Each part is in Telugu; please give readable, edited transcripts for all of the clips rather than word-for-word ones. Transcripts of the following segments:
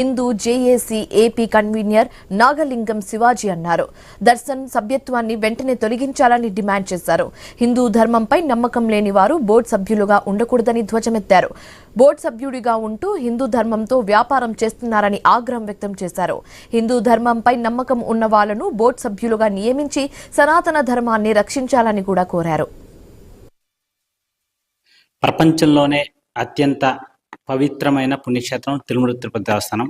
Hindu JAC AP convener Nagalingam Shivaji అన్నారు. దర్శన్ సభ్యత్వాన్ని వెంటనే తొలగించాలని డిమాండ్ చేశారు. హిందూ ధర్మంపై నమ్మకం లేని వారు బోర్డు సభ్యులుగా ఉండకూడదని ధ్వజమెత్తారు. బోర్డు సభ్యుడిగా ఉంటూ హిందూ ధర్మంతో వ్యాపారం చేస్తున్నారని ఆగ్రహం వ్యక్తం చేశారు. హిందూ ధర్మంపై నమ్మకం ఉన్న వాళ్లను బోర్డు సభ్యులుగా నియమించి సనాతన ధర్మాన్ని రక్షించాలని కూడా కోరారు. ప్రపంచంలోనే అత్యంత పవిత్రమైన పుణ్యక్షేత్రం తిరుమల తిరుపతి దేవస్థానం.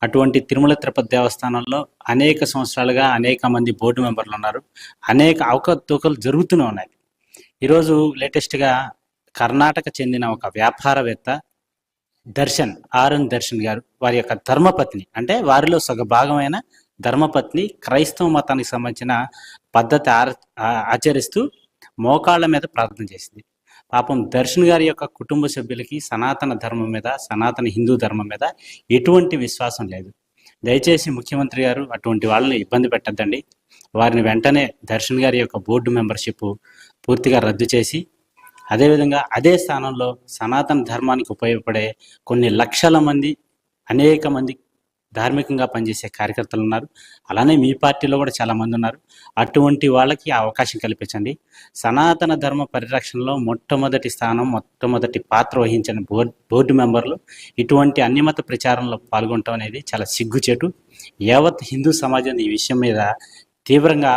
అటువంటి తిరుమల తిరుపతి దేవస్థానంలో అనేక సంవత్సరాలుగా అనేక మంది బోర్డు మెంబర్లు ఉన్నారు. అనేక అవకతవకలు జరుగుతూనే ఉన్నాయి. ఈరోజు లేటెస్ట్గా కర్ణాటక చెందిన ఒక వ్యాపారవేత్త దర్శన్ గారు వారి యొక్క ధర్మపత్ని, అంటే వారిలో సగ భాగమైన ధర్మపత్ని క్రైస్తవ మతానికి సంబంధించిన పద్ధతి ఆచరిస్తూ మోకాళ్ళ మీద ప్రార్థన చేసింది. పాపం దర్శన్ గారి యొక్క కుటుంబ సభ్యులకి సనాతన ధర్మం మీద, సనాతన హిందూ ధర్మం మీద ఎటువంటి విశ్వాసం లేదు. దయచేసి ముఖ్యమంత్రి గారు అటువంటి వాళ్ళని ఇబ్బంది పెట్టద్దండి. వారిని వెంటనే దర్శన్ గారి యొక్క బోర్డు మెంబర్షిప్ పూర్తిగా రద్దు చేసి, అదేవిధంగా అదే స్థానంలో సనాతన ధర్మానికి ఉపయోగపడే కొన్ని లక్షల మంది, అనేక మంది ధార్మికంగా పనిచేసే కార్యకర్తలు ఉన్నారు. అలానే మీ పార్టీలో కూడా చాలామంది ఉన్నారు. అటువంటి వాళ్ళకి అవకాశం కల్పించండి. సనాతన ధర్మ పరిరక్షణలో మొట్టమొదటి పాత్ర వహించిన బోర్డు మెంబర్లు ఇటువంటి అన్యమత ప్రచారంలో పాల్గొనడం అనేది చాలా సిగ్గుచేటు. యావత్ హిందూ సమాజం ఈ విషయం మీద తీవ్రంగా